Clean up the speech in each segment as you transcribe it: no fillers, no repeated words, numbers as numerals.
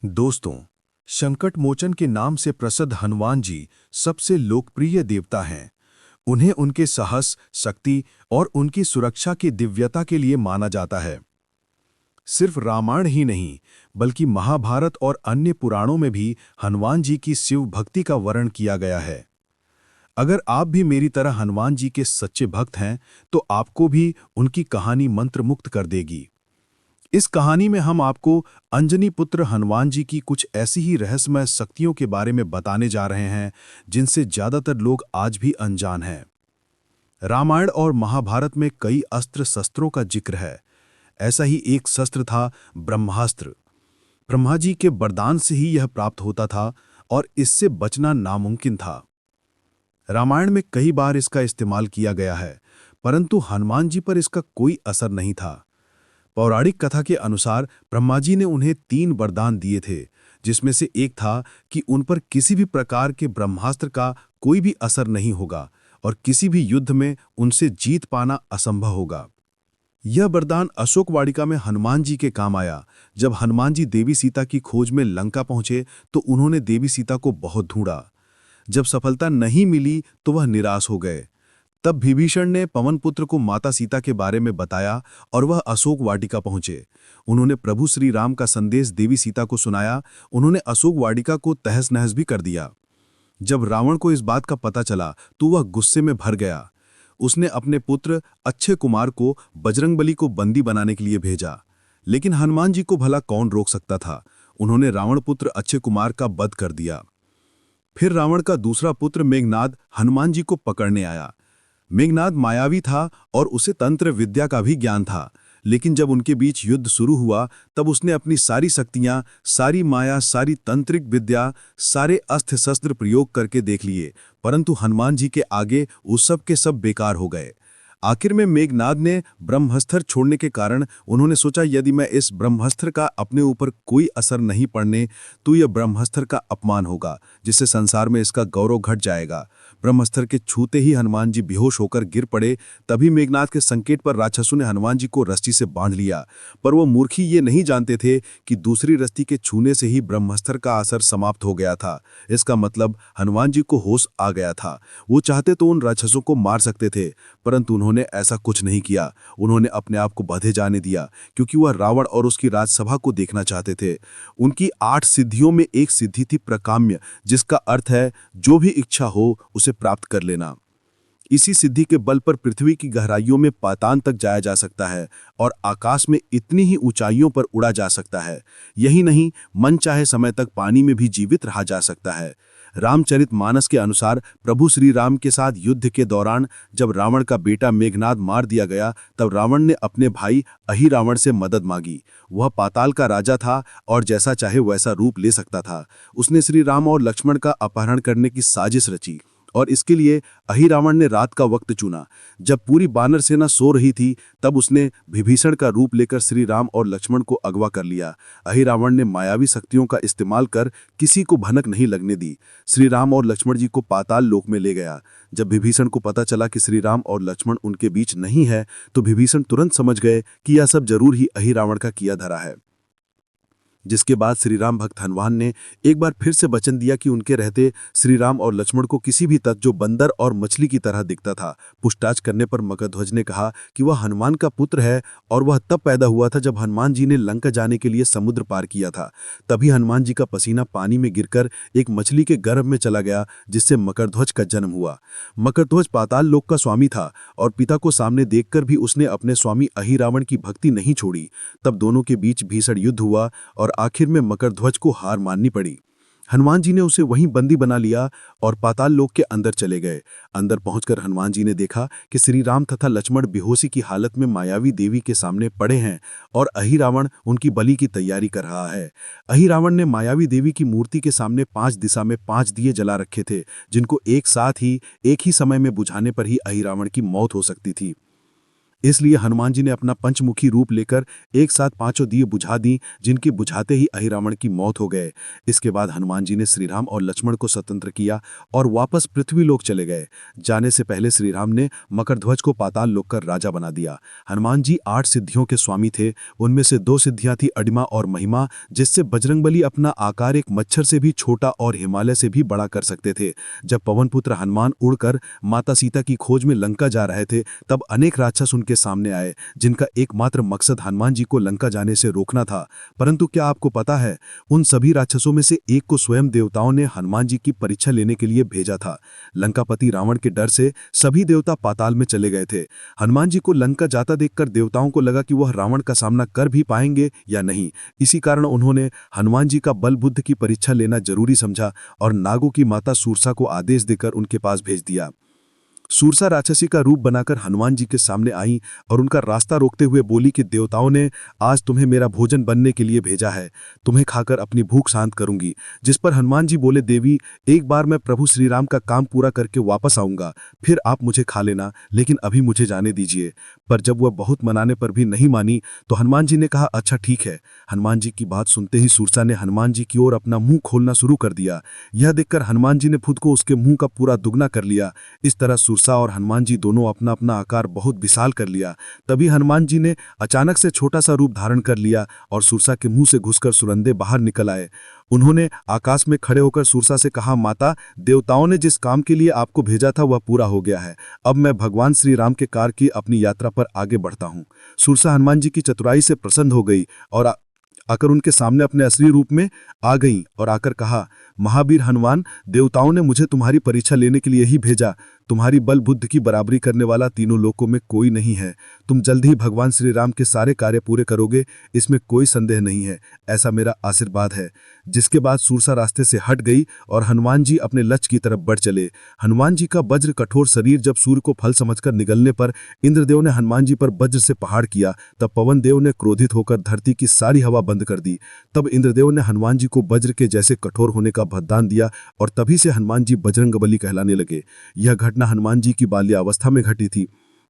दोस्तों, संकट मोचन के नाम से प्रसिद्ध हनुमान जी सबसे लोकप्रिय देवता हैं। उन्हें उनके साहस, शक्ति और उनकी सुरक्षा की दिव्यता के लिए माना जाता है। सिर्फ रामायण ही नहीं, बल्कि महाभारत और अन्य पुराणों में भी हनुमान जी की शिव भक्ति का वर्णन किया गया है। अगर आप भी मेरी तरह हनुमान जी के सच्चे भक्त हैं, तो आपको भी उनकी कहानी मंत्रमुग्ध कर देगी। इस कहानी में हम आपको अंजनी पुत्र हनुमान जी की कुछ ऐसी ही रहस्यमय शक्तियों के बारे में बताने जा रहे हैं, जिनसे ज्यादातर लोग आज भी अनजान हैं। रामायण और महाभारत में कई अस्त्र शस्त्रों का जिक्र है। ऐसा ही एक शस्त्र था ब्रह्मास्त्र। ब्रह्मा जी के वरदान से ही यह प्राप्त होता था और इससे बचना नामुमकिन था। रामायण में कई बार इसका इस्तेमाल किया गया है, परंतु हनुमान जी पर इसका कोई असर नहीं था। पौराणिक कथा के अनुसार ब्रह्मा जी ने उन्हें 3 वरदान दिए थे, जिसमें से एक था कि उन पर किसी भी प्रकार के ब्रह्मास्त्र का कोई भी असर नहीं होगा और किसी भी युद्ध में उनसे जीत पाना असंभव होगा। यह वरदान अशोक वाटिका में हनुमान जी के काम आया। जब हनुमान जी देवी सीता की खोज में लंका पहुंचे तो उन्होंने देवी सीता को बहुत ढूंढा। जब सफलता नहीं मिली तो वह निराश हो गए। तब विभीषण ने पवन पुत्र को माता सीता के बारे में बताया और वह अशोक वाटिका पहुंचे। उन्होंने प्रभु श्री राम का संदेश देवी सीता को सुनाया। उन्होंने अशोक वाटिका को तहस नहस भी कर दिया। जब रावण को इस बात का पता चला तो वह गुस्से में भर गया। उसने अपने पुत्र अक्षय कुमार को बजरंगबली को बंदी बनाने के लिए भेजा, लेकिन हनुमान जी को भला कौन रोक सकता था। उन्होंने रावण पुत्र अक्षय कुमार का वध कर दिया। फिर रावण का दूसरा पुत्र मेघनाद हनुमान जी को पकड़ने आया। मेघनाद मायावी था और उसे तंत्र विद्या का भी ज्ञान था, लेकिन जब उनके बीच युद्ध शुरू हुआ तब उसने अपनी सारी शक्तियां, सारी माया, सारी तंत्रिक विद्या, सारे अस्त्र शस्त्र प्रयोग करके देख लिए, परंतु हनुमान जी के आगे उस सब के सब बेकार हो गए। आखिर में मेघनाद ने ब्रह्मास्त्र छोड़ने के कारण उन्होंने सोचा, यदि मैं इस ब्रह्मास्त्र का अपने ऊपर कोई असर नहीं पड़ने तो यह ब्रह्मास्त्र का अपमान होगा, जिससे संसार में इसका गौरव घट जाएगा। ब्रह्मास्त्र के छूते ही हनुमान जी बेहोश होकर गिर पड़े। तभी मेघनाद के संकेत पर राक्षसों ने हनुमान जी को रस्सी से बांध लिया, पर वो मूर्खी ये नहीं जानते थे कि दूसरी रस्सी के छूने से ही ब्रह्मास्त्र का असर समाप्त हो गया था। इसका मतलब हनुमान जी को होश आ गया था। वो चाहते तो उन राक्षसों को मार सकते थे, परंतु उन्होंने ऐसा कुछ नहीं किया। उन्होंने अपने आप को बंधे जाने दिया, क्योंकि वह रावण और उसकी राजसभा को देखना चाहते थे। उनकी 8 सिद्धियों में एक सिद्धि थी प्रकाम्य, जिसका अर्थ है जो भी इच्छा हो उसे प्राप्त कर लेना। इसी सिद्धि के बल पर पृथ्वी की गहराइयों में पाताल तक जाया जा सकता है और आकाश में इतनी ही ऊंचाइयों पर उड़ा जा सकता है। यही नहीं, मन चाहे समय तक पानी में भी जीवित रहा जा सकता है। रामचरितमानस के अनुसार प्रभु श्री राम के साथ युद्ध के दौरान जब रावण का बेटा मेघनाद मार दिया गया, तब रावण ने अपने भाई अहिरावण से मदद मांगी। वह पाताल का राजा था और जैसा चाहे वैसा रूप ले सकता था। उसने श्री राम और लक्ष्मण का अपहरण करने की साजिश रची और इसके लिए अहिरावण ने रात का वक्त चुना। जब पूरी वानर सेना सो रही थी, तब उसने विभीषण का रूप लेकर श्री राम और लक्ष्मण को अगवा कर लिया। अहिरावण ने मायावी शक्तियों का इस्तेमाल कर किसी को भनक नहीं लगने दी। श्री राम और लक्ष्मण जी को पाताल लोक में ले गया। जब विभीषण को पता चला कि श्री राम और लक्ष्मण उनके बीच नहीं है, तो विभीषण तुरंत समझ गए कि यह सब जरूर ही अहिरावण का किया धरा है। जिसके बाद श्री राम भक्त हनुमान ने एक बार फिर से वचन दिया कि उनके रहते श्री राम और लक्ष्मण को किसी भी तत्व जो बंदर और मछली की तरह दिखता था। पूछताछ करने पर मगधध्वज ने कहा कि वह हनुमान का पुत्र है और वह तब पैदा हुआ था जब हनुमान जी ने लंका जाने के लिए समुद्र पार किया था। तभी हनुमान जी का पसीना पानी में गिरकर एक मछली के गर्भ में चला गया, जिससे मकरध्वज का जन्म हुआ। मकरध्वज पाताल लोक का स्वामी था और पिता को सामने देखकर भी उसने अपने स्वामी अहिरावण की भक्ति नहीं छोड़ी। तब दोनों के बीच भीषण युद्ध हुआ और आखिर में मकरध्वज को हार माननी पड़ी। हनुमान जी ने उसे वहीं बंदी बना लिया और पाताल लोक के अंदर चले गए। अंदर पहुंचकर हनुमान जी ने देखा कि श्री राम तथा लक्ष्मण बेहोशी की हालत में मायावी देवी के सामने पड़े हैं और अहिरावण उनकी बलि की तैयारी कर रहा है। अहिरावण ने मायावी देवी की मूर्ति के सामने 5 दिशा में 5 दिए जला रखे थे, जिनको एक साथ ही एक ही समय में बुझाने पर ही अहिरावण की मौत हो सकती थी। इसलिए हनुमान जी ने अपना पंचमुखी रूप लेकर एक साथ 5 दिए बुझा दी, जिनकी बुझाते ही अहिरावण की मौत हो गए। इसके बाद हनुमान जी ने श्रीराम और लक्ष्मण को स्वतंत्र किया और वापस पृथ्वी लोक चले गए। जाने से पहले श्रीराम ने मकरध्वज को पाताल लोक कर राजा बना दिया। हनुमान जी 8 सिद्धियों के स्वामी थे। उनमें से 2 सिद्धियां थी अडिमा और महिमा, जिससे बजरंगबली अपना आकार एक मच्छर से भी छोटा और हिमालय से भी बड़ा कर सकते थे। जब पवनपुत्र हनुमान उड़कर माता सीता की खोज में लंका जा रहे थे, तब अनेक राक्षस उनके सामने आए, जिनका एकमात्र मकसद हनुमान जी को लंका जाने से रोकना था। परंतु क्या आपको पता है, उन सभी राक्षसों में से एक को स्वयं देवताओं ने हनुमान जी की परीक्षा लेने के लिए भेजा था। लंकापति रावण के डर से सभी देवता पाताल में चले गए थे। हनुमान जी को लंका जाता देखकर देवताओं को लगा कि वह रावण का सामना कर भी पाएंगे या नहीं। इसी कारण उन्होंने हनुमान जी का बल बुद्धि की परीक्षा लेना जरूरी समझा और नागों की माता सूरसा को आदेश देकर उनके पास भेज दिया। सूरसा राक्षसी का रूप बनाकर हनुमान जी के सामने आई और उनका रास्ता रोकते हुए बोली कि देवताओं ने आज तुम्हें मेरा भोजन बनने के लिए भेजा है, तुम्हें खाकर अपनी भूख शांत करूंगी। जिस पर हनुमान जी बोले, देवी, एक बार मैं प्रभु श्री राम का काम पूरा करके वापस आऊंगा, फिर आप मुझे खा लेना, लेकिन अभी मुझे जाने दीजिए। पर जब वह बहुत मनाने पर भी नहीं मानी तो हनुमान जी ने कहा, अच्छा ठीक है। हनुमान जी की बात सुनते ही सूरसा ने हनुमान जी की ओर अपना मुंह खोलना शुरू कर दिया। यह देखकर हनुमान जी ने खुद को उसके मुंह का पूरा दुगना कर लिया। इस तरह सूरसा और हनुमान जी दोनों अपना अपना आकार बहुत विशाल कर लिया। तभी हनुमान जी ने अचानक से छोटा सा रूप धारण कर लिया और सूरसा के मुंह से घुसकर सुरंदे बाहर निकल आए। उन्होंने आकाश में खड़े होकर सूरसा से कहा, माता, देवताओं ने जिस काम के लिए आपको भेजा था वह पूरा हो गया है। अब मैं भगवान श्री राम के कार्य की अपनी यात्रा पर आगे बढ़ता हूँ। सूरसा हनुमान जी की चतुराई से प्रसन्न हो गई और आकर उनके सामने अपने असली रूप में आ गईं और आकर कहा, महावीर हनुमान, देवताओं ने मुझे तुम्हारी परीक्षा लेने के लिए ही भेजा। तुम्हारी बल बुद्धि की बराबरी करने वाला तीनों लोकों में कोई नहीं है। तुम जल्द ही भगवान श्री राम के सारे कार्य पूरे करोगे, इसमें कोई संदेह नहीं है, ऐसा मेरा आशीर्वाद है। जिसके बाद सूरसा रास्ते से हट गई और हनुमान जी अपने लक्ष्य की तरफ बढ़ चले। हनुमान जी का वज्र कठोर शरीर जब सूर्य को फल समझकर निगलने पर इंद्रदेव ने हनुमान जी पर वज्र से पहाड़ किया, तब पवन देव ने क्रोधित होकर धरती की सारी हवा बंद कर दी। तब इंद्रदेव ने हनुमान जी को वज्र के जैसे कठोर होने का वरदान दिया और तभी से हनुमान जी बजरंगबली कहलाने लगे। यह घटना हनुमान जी की बाल्यावस्था में घटी थी।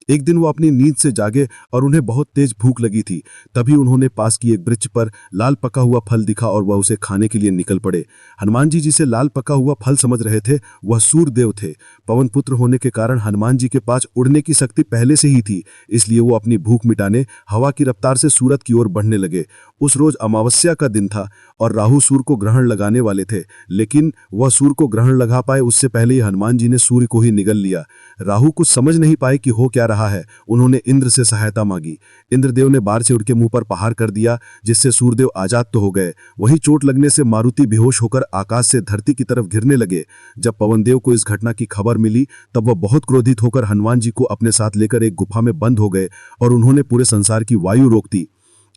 एक दिन वो अपनी नींद से जागे और उन्हें बहुत तेज भूख लगी थी। तभी उन्होंने पास की एक वृक्ष पर लाल पका हुआ फल दिखा और वह उसे खाने के लिए निकल पड़े। हनुमान जी जिसे लाल पका हुआ फल समझ रहे थे, वह सूर्यदेव थे। पवन पुत्र होने के कारण हनुमान जी के पास उड़ने की शक्ति पहले से ही थी, इसलिए वो अपनी भूख मिटाने हवा की रफ्तार से सूरत की ओर बढ़ने लगे। उस रोज अमावस्या का दिन था और राहु सूर्य को ग्रहण लगाने वाले थे, लेकिन वह सूर्य को ग्रहण लगा पाए उससे पहले ही हनुमान जी ने सूर्य को ही निगल लिया। राहु कुछ समझ नहीं पाए कि हो क्या रहा है। उन्होंने इंद्र से सहायता मांगी। इंद्रदेव ने बार से उनके मुंह पर प्रहार कर दिया, जिससे सूर्यदेव आजाद तो हो गए, वहीं चोट लगने से मारुति बेहोश होकर आकाश से धरती की तरफ गिरने लगे। जब पवनदेव को इस घटना की खबर मिली, तब वह बहुत क्रोधित होकर हनुमान जी को अपने साथ लेकर एक गुफा में बंद हो गए और उन्होंने पूरे संसार की वायु रोक दी।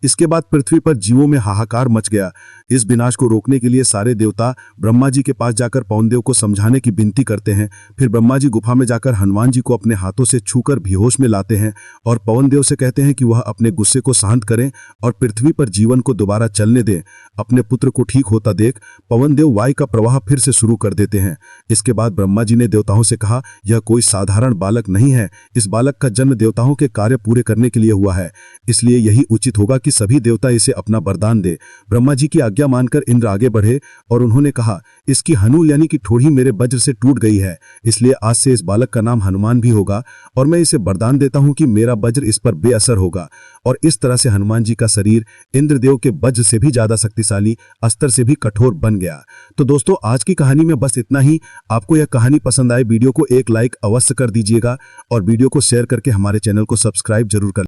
इसके बाद पृथ्वी पर जीवों में हाहाकार मच गया। इस विनाश को रोकने के लिए सारे देवता ब्रह्मा जी के पास जाकर पवनदेव को समझाने की विनती करते हैं। फिर ब्रह्मा जी गुफा में जाकर हनुमान जी को अपने हाथों से छूकर बेहोश में लाते हैं और पवनदेव से कहते हैं कि वह अपने गुस्से को शांत करें और पृथ्वी पर जीवन को दोबारा चलने दें। अपने पुत्र को ठीक होता देख पवनदेव वायु का प्रवाह फिर से शुरू कर देते हैं। इसके बाद ब्रह्मा जी ने देवताओं से कहा, यह कोई साधारण बालक नहीं है, इस बालक का जन्म देवताओं के कार्य पूरे करने के लिए हुआ है, इसलिए यही उचित होगा कि सभी देवता इसे अपना वरदान दे। ब्रह्मा जी की आज्ञा मानकर इंद्र आगे बढ़े और उन्होंने कहा, इसकी हनु यानी कि ठोड़ी मेरे वज्र से टूट गई है, इसलिए आज से इस बालक का नाम हनुमान भी होगा और मैं इसे वरदान देता हूं कि मेरा वज्र इस पर बेअसर होगा। और इस तरह से हनुमान जी का शरीर इंद्रदेव के वज्र से भी ज्यादा शक्तिशाली, अस्त्र से भी कठोर बन गया। तो दोस्तों, आज की कहानी में बस इतना ही। आपको यह कहानी पसंद आए, वीडियो को एक लाइक अवश्य कर दीजिएगा और वीडियो को शेयर करके हमारे चैनल को सब्सक्राइब जरूर कर